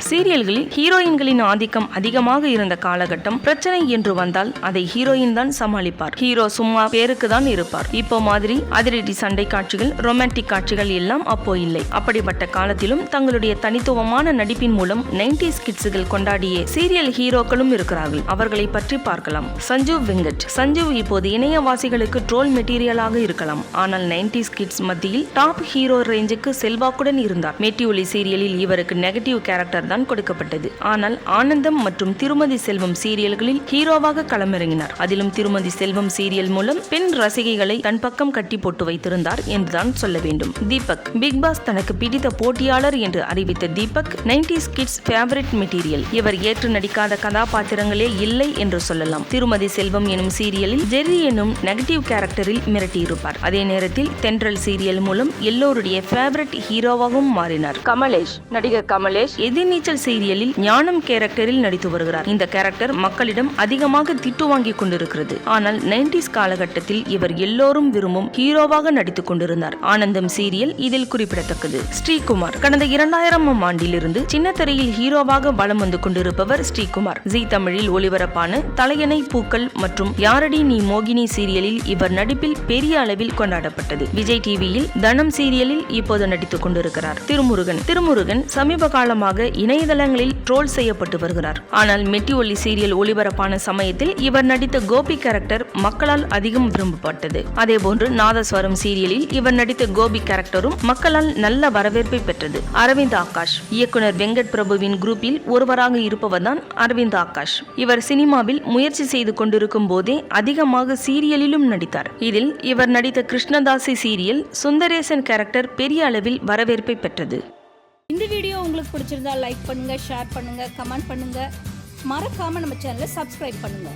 சீரியல்களில் ஹீரோயின்களின் ஆதிக்கம் அதிகமாக இருந்த காலகட்டம். பிரச்சனை என்று வந்தால் அதை ஹீரோயின் தான் சமாளிப்பார். ஹீரோ சும்மா பேருக்கு தான் இருப்பார். இப்போ மாதிரி அதிரடி சண்டை காட்சிகள், ரொமான்டிக் காட்சிகள் எல்லாம் அப்போ இல்லை. அப்படிப்பட்ட காலத்திலும் தங்களுடைய தனித்துவமான நடிப்பின் மூலம் 90s கிட்ஸுகள் கொண்டாடிய சீரியல் ஹீரோக்களும் இருக்கிறார்கள். அவர்களை பற்றி பார்க்கலாம். சஞ்சீவ் வெங்கட். சஞ்சீவ் இப்போது இணையவாசிகளுக்கு ட்ரோல் மெட்டீரியலாக இருக்கலாம். ஆனால் 90s கிட்ஸ் மத்தியில் டாப் ஹீரோ ரேஞ்சுக்கு செல்வாக்குடன் இருந்தார். மெட்டிஒலி சீரியலில் இவருக்கு நெகட்டிவ் கேரக்டர் தான் கொடுக்கப்பட்டது. ஆனால் ஆனந்தம் மற்றும் திருமதி செல்வம் சீரியல்களில் ஹீரோவாக களமிறங்கினார். அதிலும் திருமதி செல்வம் சீரியல் மூலம் பெண் ரசிகைகளை தன் பக்கம் கட்டி போட்டு வைத்திருந்தார் என்றுதான் சொல்ல வேண்டும். தீபக். பிக் பாஸ் தனக்கு பிடித்த போட்டியாளர் என்று அறிவித்த Deepak 90s kids favourite material. இவர் ஏற்று நடிக்காத கதாபாத்திரங்களே இல்லை என்று சொல்லலாம். திருமதி செல்வம் எனும் சீரியலில் ஜெர்ரி எனும் நெகட்டிவ் கேரக்டரில் மிரட்டியிருப்பார். அதே நேரத்தில் தென்றல் சீரியல் மூலம் எல்லோருடைய ஃபேவரட் ஹீரோவாகவும் மாறினார். கமலேஷ். நடிகர் கமலேஷ் எதிர்நீச்சல் சீரியலில் ஞானம் கேரக்டரில் நடித்து வருகிறார். இந்த கேரக்டர் மக்களிடம் அதிகமாக திட்டு வாங்கி கொண்டிருக்கிறது. ஆனால் 90s காலகட்டத்தில் இவர் எல்லோரும் விரும்பும் ஹீரோவாக நடித்துக் கொண்டிருந்தார். ஆனந்தம் சீரியல் இதில் குறிப்பிடத்தக்கது. ஸ்ரீகுமார். கடந்த 2000ஆம் ஆண்டிலிருந்து சின்னத்திரையில் ஹீரோவாக வலம் வந்து கொண்டிருப்பவர் ஸ்ரீகுமார். ஜீ தமிழில் ஒளிபரப்பான தலையணை பூக்கள் மற்றும் யாரடி நீ மோகினி சீரியலில் இவர் நடிப்பில் பெரிய அளவில் கொண்டாடப்பட்டது. விஜய் டிவியில் தனம் சீரியலில் இப்போது நடித்துக் கொண்டிருக்கிறார். திருமுருகன் சமீப காலமாக இணையதளங்களில் ட்ரோல் செய்யப்பட்டு வருகிறார். ஆனால் மெட்டிஒலி சீரியல் ஒளிபரப்பான சமயத்தில் இவர் நடித்த கோபி கேரக்டர் மக்களால் அதிகம் விரும்பப்பட்டது. அதேபோன்று நாதஸ்வரம் சீரியலில் இவர் நடித்த கோபி கேரக்டரும் மக்களால் நல்ல வரவேற்பை பெற்றது. அரவிந்த் ஆகாஷ். இயக்குனர் வெங்கட் பிரபுவின் குரூப்பில் ஒருவராக இருப்பவர் தான் அரவிந்த் ஆகாஷ். இவர் சினிமாவில் முயற்சி செய்து கொண்டிருக்கும் போதே அதிகமாக சீரியலிலும் நடித்தார். இதில் இவர் நடித்த கிருஷ்ணதாசி சீரியல் சுந்தரேசன் கேரக்டர் பெரிய அளவில் வரவேற்பை பெற்றது. இந்த வீடியோ உங்களுக்கு பிடிச்சிருந்தா லைக் பண்ணுங்க, ஷேர் பண்ணுங்க, கமெண்ட் பண்ணுங்க. மறக்காம நம்ம சேனலை சப்ஸ்கிரைப் பண்ணுங்க.